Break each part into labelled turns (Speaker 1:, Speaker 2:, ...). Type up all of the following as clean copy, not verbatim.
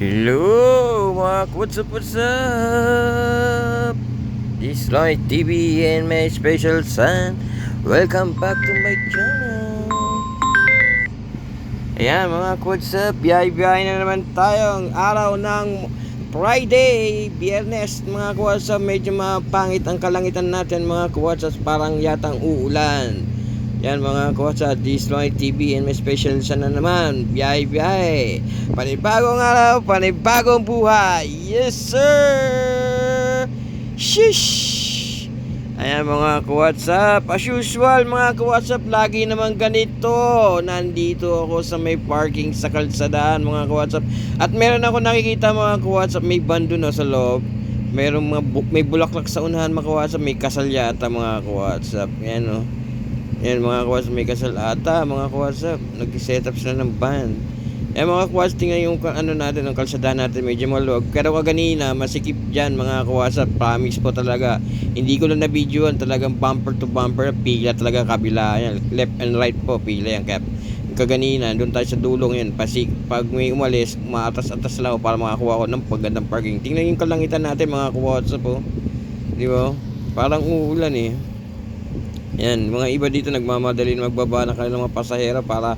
Speaker 1: Hello mga what's up? This is Lloyd TV and my special son. Welcome back to my channel. Ayan mga what's up? Biyay-biyay na naman tayong araw ng Friday, Biyernes mga what's up. Medyo mapangit ang kalangitan natin mga what's up. Parang yatang uulan. Yan mga kosa, this Lloyd TV and my special sana naman. Biyay-biyay. Panibagong araw, panibagong buhay. Yes sir. Shish. Ayan mga ka-WhatsApp. As usual mga ka-WhatsApp, lagi naman ganito. Nandito ako sa may parking sa kalsadaan mga ka-WhatsApp. At meron ako nakikita mga ka-WhatsApp, may bando na sa loob. Meron may bulaklak sa unahan mga ka-WhatsApp. May kasal yata mga ka-WhatsApp. Yan o. Yan mga ka-WhatsApp, may kasal ata mga ka-WhatsApp. Nag-set up sila ng band. Yan mga ka-WhatsApp, tingnan yung ano natin, ang kalsada natin, medyo maluwag. Pero kaganina, masikip dyan mga ka-WhatsApp. Promise po talaga. Hindi ko lang na-videoan, talagang bumper to bumper. Pila talaga kabila. Yan, left and right po, pila yan. Kaya kaganina, doon tayo sa dulong yan. Pag may umalis, maatas-atas lang para makakuha ko ng pagandang parking. Tingnan yung kalangitan natin mga ka-WhatsApp po. Di ba? Parang uulan eh. Yan, mga iba dito nagmamadali na magbaba na kanilang mga pasahero para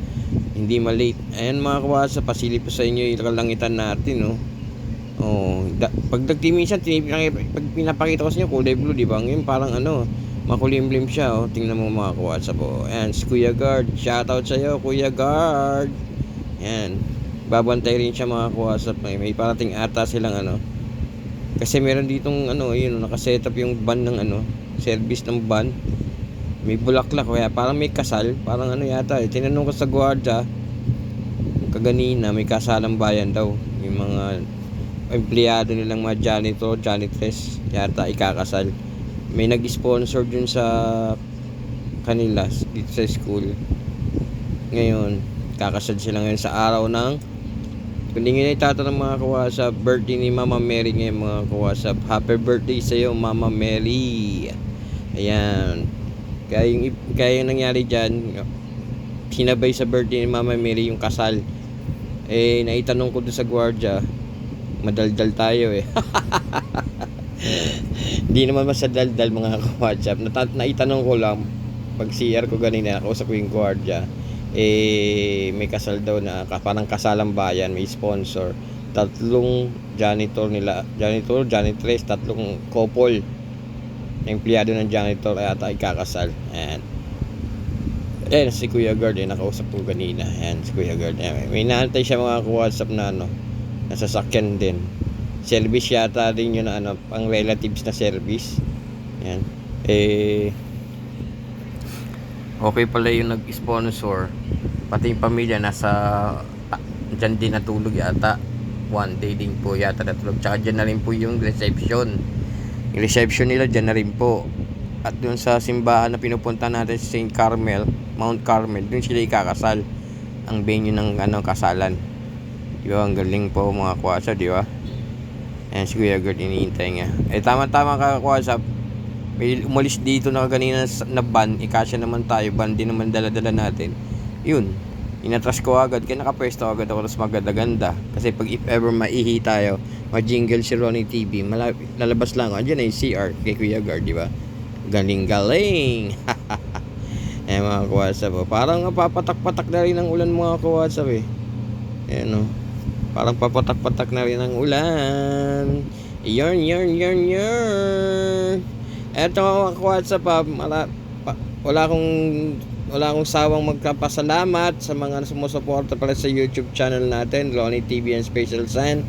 Speaker 1: hindi malate. Ayan mga kawasa, pasilip sa inyo yung kalangitan natin, no? Pag nagtiminsan, pag pinapakita ko sa inyo, kulay blue, di ba? Ngayon parang makulimlim siya, oh. Tingnan mo mga kawasa po. Ayan, si Kuya Guard. Shoutout sa iyo, Kuya Guard. Ayan, babantay rin siya mga kawasa. May parating ata silang kasi meron ditong nakasetup yung van ng service ng van. May bulaklak, kaya parang may kasal. Parang yata tinanong ko sa gwardiya kaganina, may kasalang bayan daw. Yung mga empleyado nilang mga janitor, janitress yata ikakasal. May nag-sponsor dun sa kanila dito sa school. Ngayon kakasal sila ngayon sa araw ng, kung hindi nyo itatanong mga ka-WhatsApp, birthday ni Mama Mary ngayon mga ka-WhatsApp. Happy birthday sa iyo Mama Mary. Ayan. Kaya yung nangyari dyan, sinabay sa birthday ni Mama Mary yung kasal. Naitanong ko doon sa gwardiya, madaldal tayo eh. Hindi naman masadaldal mga ka-WhatsApp. Naitanong ko lang, pag CR ko ganina, nakausap ko yung gwardiya. May kasal daw na parang kasalang bayan, may sponsor. Tatlong janitress, tatlong couple. Empleyado ng janitor ay ata ikakasal. Ayan. Ayan si Kuya Guard, nakausap ko kanina. Ayan si Kuya Guard. Ayan. May naantay siya mga WhatsApp na nasasakyan din. Service yata din yun na pang relatives na service. Ayan. Okay pala yung nag-sponsor. Pati yung pamilya nasa dyan din natulog yata. One day din po yata natulog. Tsaka dyan na rin po yung reception. Yung reception nila dyan na rin po. At dun sa simbahan na pinupunta natin sa St. Carmel, Mount Carmel, dun sila ikakasal. Ang venue ng kasalan. Di ba? Ang galing po mga kwasa, di ba? Ayan si Kuya Gert, iniintay nga. Tama-tama ka kwasa. May umalis dito na kanina na van. Ikasya naman tayo. Van din naman dala-dala natin. Yun. Inatras ko agad. Kaya nakapwesto agad ako. Tapos maganda-ganda. Kasi pag if ever maihi tayo, ma-jingle si Ronnie TV, lalabas lang ako. Andiyan na yung CR kay Kuya Guard, di ba? Galing-galing. Mga ka-WhatsApp. Parang papatak-patak na rin ang ulan mga ka-WhatsApp eh. Ayan o. Parang papatak-patak na rin ang ulan. Yarn. Eto mga ka-WhatsApp wala akong sawang magpapasalamat sa mga sumusuporta pala sa YouTube channel natin, Ronnie TV and Special San.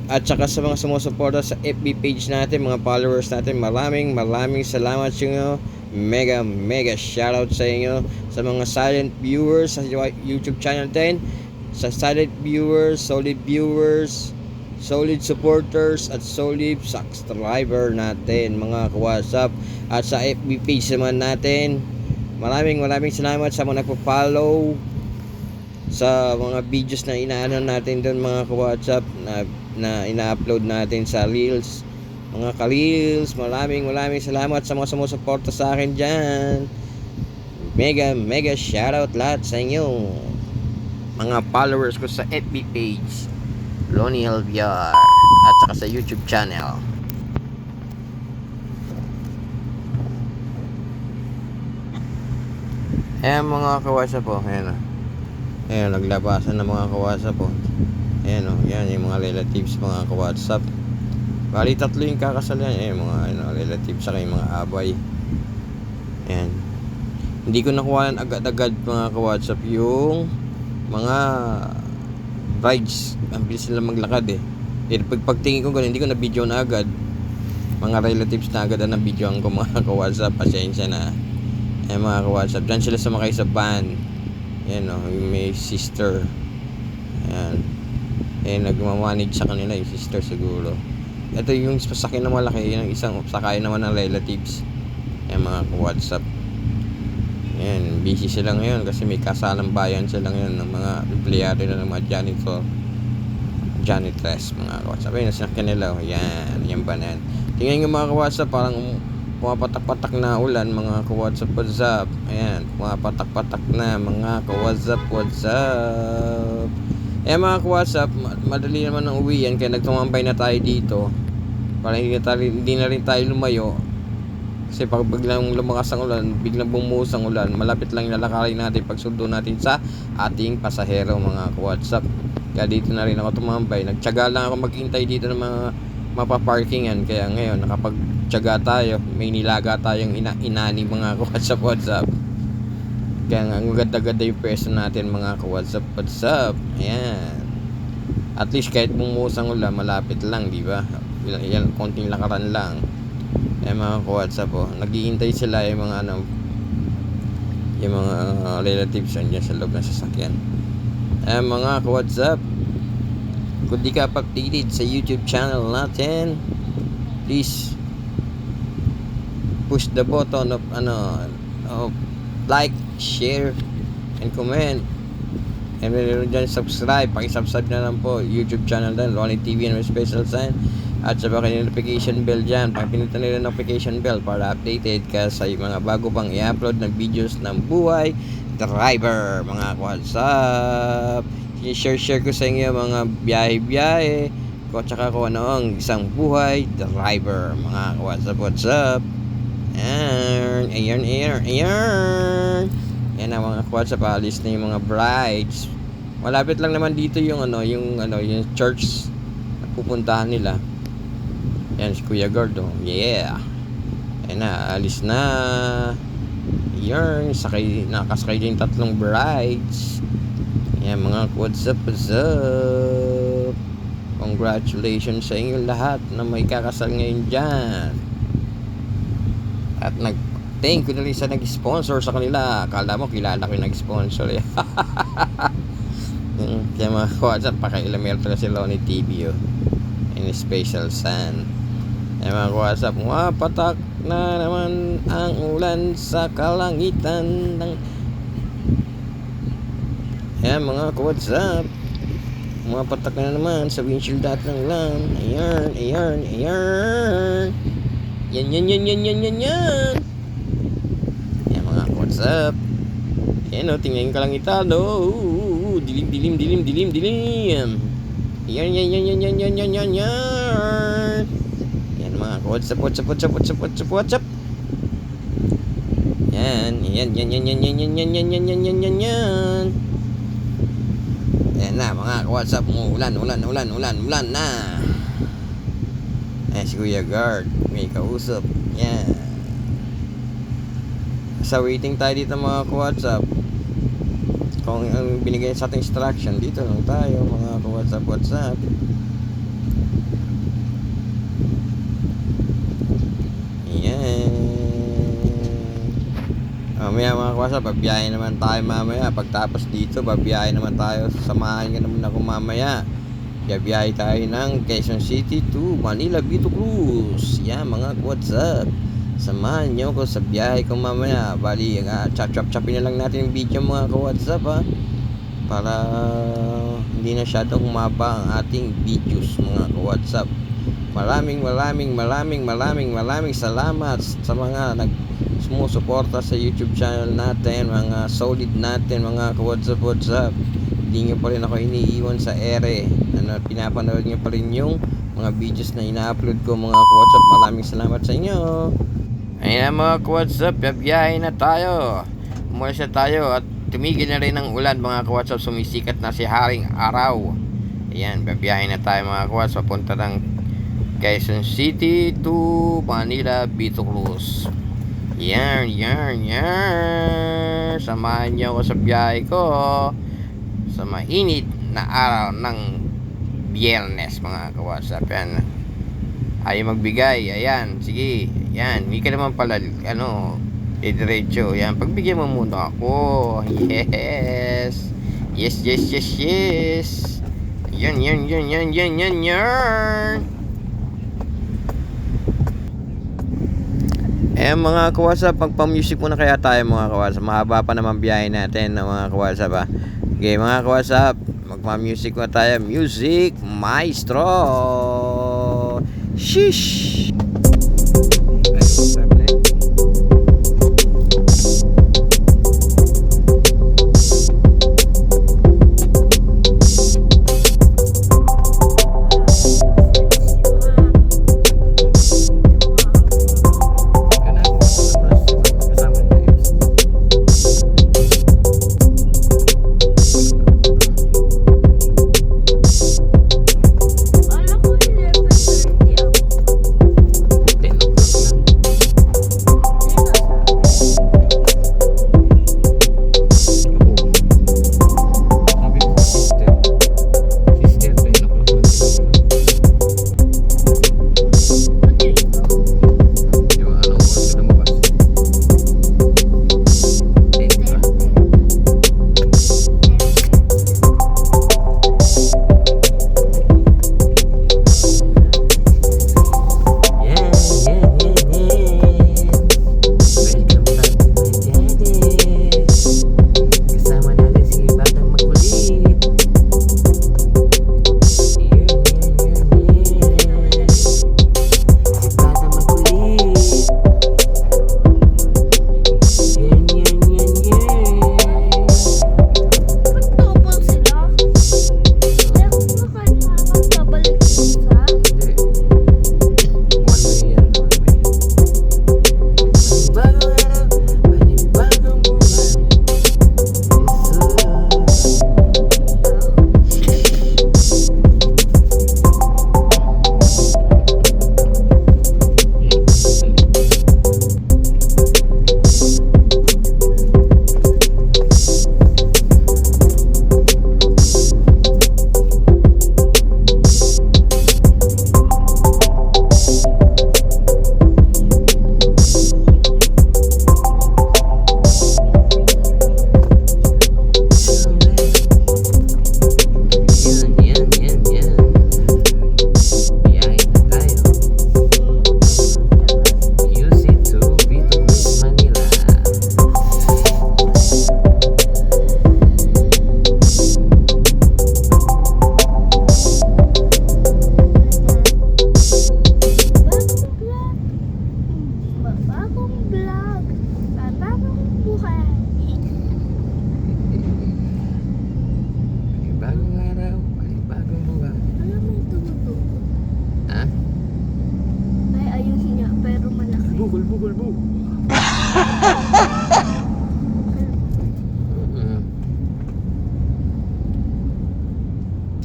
Speaker 1: At saka sa mga sumusuporta sa FB page natin, mga followers natin, maraming salamat sa inyo. Mega shoutout sa inyo. Sa mga silent viewers sa YouTube channel natin, sa silent viewers, solid supporters at solid subscriber natin mga ka-WhatsApp. At sa FB page naman natin, maraming salamat sa mga nagpo-follow sa mga videos na inaano natin doon mga ka-WhatsApp na ina-upload natin sa Reels. Mga ka-Reels, maraming salamat sa mga sumusuporta sa akin dyan. Mega shoutout lahat sa inyo mga followers ko sa FB page. Lonnie Alviar at saka sa YouTube channel. Ayan mga kawasa po, ayan o. Ayan, naglabasan ng mga kawasa po. Ayan o, yan yung mga relatives mga ka-WhatsApp. Bali tatlo yung kakasal yan. Ayan mga relatives saka yung mga abay. Ayan. Hindi ko nakuha agad-agad mga ka-WhatsApp yung mga brides. Ang bilis nila maglakad eh. Pero pagtingin ko ganun, hindi ko na-video na agad. Mga relatives na agad na na-videoan ko mga ka-WhatsApp. Pasensya na. Ayan mga ka-WhatsApp. Diyan sila sumakay sa van. Ayan o, may sister. Ayan. Ayan, nagmamanage sa kanila yung sister siguro. Ito yung sasakyan na malaki. Yung isang sakay naman ng relatives. Ayan mga ka-WhatsApp. Ayan, busy sila ngayon kasi may kasalang bayan sila ngayon ng mga empleyado na ng mga janitress mga ka-WhatsApp. Ayan, nasakyan nila. Ayan, yan ba na yan. Tingnan nyo mga ka-WhatsApp, parang pumapatak-patak na ulan mga ka-WhatsApp. Ayan, pumapatak-patak na mga ka-WhatsApp. Ayan mga ka-WhatsApp, madali naman ang uwi yan, kaya nagtumambay na tayo dito para hindi na rin tayo lumayo. Kasi pag biglang lumakas ang ulan, biglang bumuhos ang ulan, malapit lang lalakarin natin pagsundo natin sa ating pasahero mga ka-WhatsApp. Kaya dito na rin ako tumambay. Nagtiyaga lang ako maghintay dito ng mga mapaparkingan. Kaya ngayon nakapagtiyaga tayo, may nilaga tayong inani mga ka-WhatsApp. Kaya nga ang ganda-ganda yung pwesto natin mga ka-WhatsApp. Ayan. At least kahit bumuhos ang ulan, malapit lang, di ba? Yan, konting lakaran lang. Ayan mga ka-WhatsApp oh. Naghihintay sila yung mga yung mga relatives andyan sa loob ng sasakyan. Ayan mga ka-WhatsApp, kung di ka updated sa YouTube channel natin, please push the button of like, share, and comment. And meron dyan subscribe. Pakisubscribe na lang po YouTube channel din, Lonnie TV and special sign. At sa baka yung notification bell dyan, pagpinitan nila notification bell para updated ka sa mga bago pang i-upload na videos ng buhay driver mga WhatsApp. I-share ko sa inyo mga biyahe-biyahe ko, tsaka kung ano ang isang buhay driver mga WhatsApp. Ayan. Yan ang mga WhatsApp, alis na yung mga brides. Malapit lang naman dito yung church na pupuntahan nila. Yan si Kuya Gordo. Yeah. Ayan na, alis na. Yan, nakasakay din tatlong brides. Yan mga WhatsApp. Congratulations sa inyo lahat na may kakasal ngayon dyan. At thank you na rin sa nag-sponsor sa kanila. Akala mo kilala ko yung nag-sponsor eh. Kaya mga WhatsApp, pakailamero talaga si Lonnie TV oh. In special sun. Kaya mga WhatsApp, patak na naman ang ulan sa kalangitan ng... Ayan mga WhatsApp, patak na naman sa windshield at ng ulan. Ayan. Yan. Yan mga WhatsApp. Yan o, tingnan ka lang ita. Dilim. Yan. Yan mga WhatsApp. Yan. Yan na mga WhatsApp. Ulan na. Ayan si Kuya Guard, may kausap. Yan. Sa waiting tayo dito mga ka-WhatsApp. Kung ang binigay sa ating instruction, dito lang tayo mga ka-WhatsApp. Yan. Mamaya mga ka-WhatsApp, babiyahin naman tayo mamaya. Pagtapos dito, babiyahin naman tayo. Samahan ka naman ako mamaya. Biyahe tayo ng Quezon City to Manila Vito Cruz. Yan mga WhatsApp, samahan nyo ko sa biyahe ko mamaya. Bali, chop-chopin na lang natin yung video mga WhatsApp ha, para hindi na syadong humaba ang ating videos mga WhatsApp. Maraming salamat sa mga sumusuporta sa YouTube channel natin, mga solid natin mga WhatsApp. Hindi nyo pa rin ako iniiwan sa ere. pinapanood nyo pa rin yung mga videos na ina-upload ko mga ka-WhatsApp. Maraming salamat sa inyo. Ayun na mga ka-WhatsApp, biyahe na tayo. Umulas na tayo at tumigil na rin ang ulan mga ka-WhatsApp. Sumisikat na si Haring Araw. Ayan, biyahe na tayo mga ka-WhatsApp. Papunta ng Quezon City to Manila, Vito Cruz. Yan. Samahan niyo ako sa biyahe ko sa mainit na araw ng Biyernes mga ka-WhatsApp. Yan. Ayaw magbigay. Ayan, sige. Yan, hindi ka naman pala diretso. Yan, pagbigyan mo muna ako. Yes. Yan. Mga ka-WhatsApp, magpa-music muna kaya tayo mga ka-WhatsApp. Mahaba pa naman biyahe natin mga ka-WhatsApp. Okay mga ka-WhatsApp, magpa-music muna tayo. Music Maestro. Shish.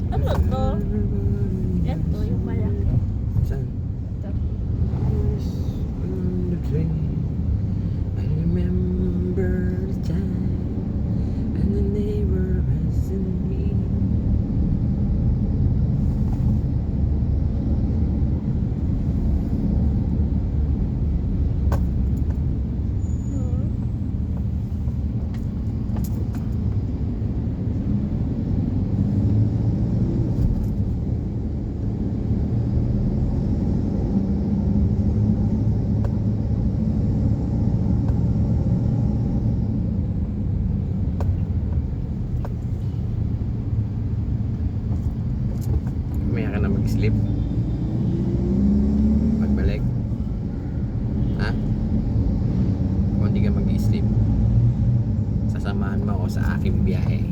Speaker 2: Ano to? Ito, yung malaki.
Speaker 1: Saan?
Speaker 2: Ito.
Speaker 1: On the train, I remember the time and the neighbor and me. Mamaya ka na mag-sleep. Pagbalik. Ha? Kung hindi ka mag-sleep, sasamahan mo ako sa aking biyahe.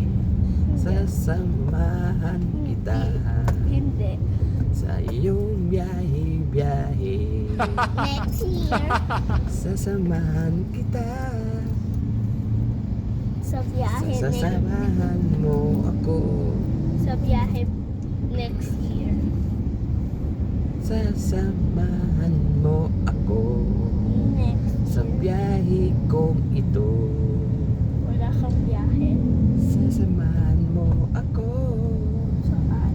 Speaker 1: Sasamahan kita
Speaker 2: Hindi.
Speaker 1: sa iyong biyahe.
Speaker 2: Next year.
Speaker 1: Sasamahan kita.
Speaker 2: Sa biyahe next
Speaker 1: Sasamahan mo ako.
Speaker 2: Sa biyahe next year.
Speaker 1: Sasamahan mo ako
Speaker 2: Next
Speaker 1: sa
Speaker 2: year.
Speaker 1: biyahe kong ito.
Speaker 2: Wala kang biyahe.
Speaker 1: Sasamahan mo ako
Speaker 2: Saan?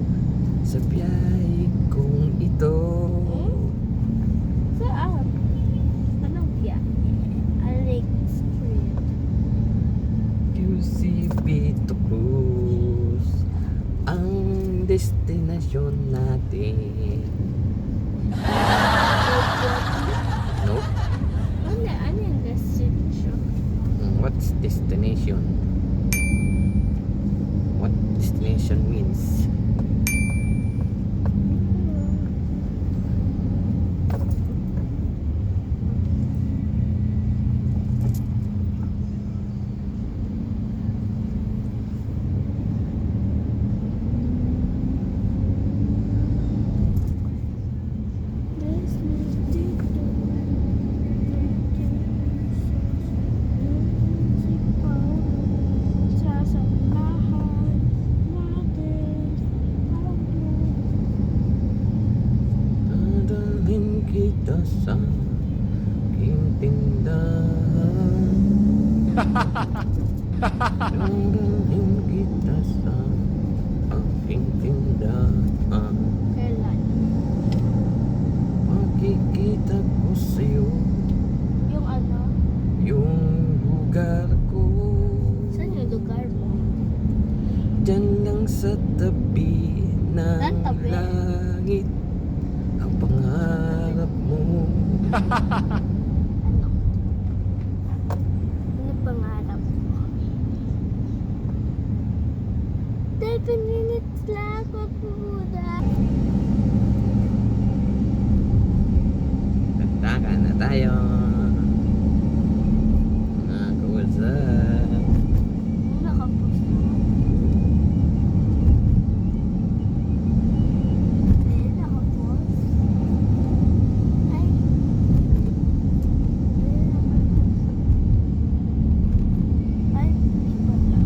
Speaker 1: sa biyahe kong ito.
Speaker 2: Saan? Anong biyahe? Alex Street.
Speaker 1: QC Vito Cruz ang destinasyon natin. Nope.
Speaker 2: Ano yung destination?
Speaker 1: What's destination? What destination means? Dadalhin kita sa aking tindahan. Dadalhin kita sa aking tindahan.
Speaker 2: Kailan?
Speaker 1: Makikita ko sa'yo
Speaker 2: Yung ano?
Speaker 1: yung lugar ko.
Speaker 2: Saan yung lugar mo?
Speaker 1: Diyan lang sa tabi
Speaker 2: Saan
Speaker 1: ng
Speaker 2: tabi?
Speaker 1: langit ang pangarap mo.
Speaker 2: Ano? Ano pangarap mo? 7 minutes lang muna.
Speaker 1: Kantakan na tayo. Mga kawasan.
Speaker 2: Nakapos na. Eh, nakapos. Ay. Ay, hindi pala.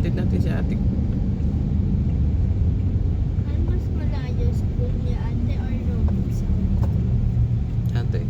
Speaker 1: Hatid natin si ate.
Speaker 2: Ano mas malayo, school ni ate or Robinson?
Speaker 1: Ate.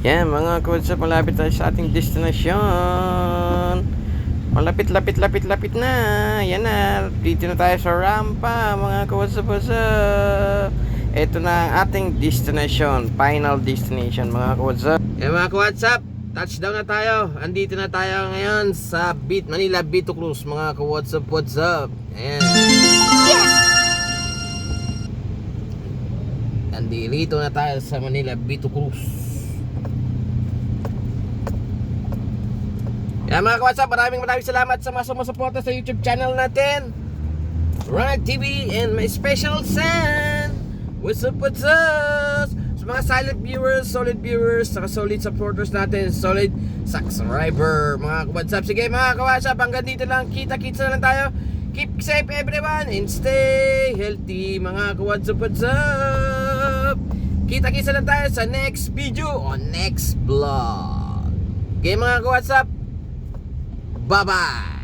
Speaker 1: Yan mga kawatsap, malapit tayo sa ating destinasyon. Malapit na. Yan na, dito na tayo sa rampa mga kawatsap. Ito na ang ating destination, final destination mga kawatsap. Yan mga kawatsap, touchdown na tayo. Andito na tayo ngayon sa Manila Bito Cruz mga kawatsap. What's up? Ayan. Andito na tayo sa Manila Bito Cruz. Yan mga kawatsap, maraming salamat sa mga sumusuporta sa YouTube channel natin, Ronald TV, and my special son. What's up? Sa mga silent viewers, solid viewers, saka solid supporters natin, solid subscriber mga kawatsap. Sige mga kawatsap, hanggang dito lang, kita-kita lang tayo. Keep safe everyone and stay healthy mga kawatsap. Kita-kita lang tayo sa next video o next vlog. Okay mga kawatsap, Bye-bye!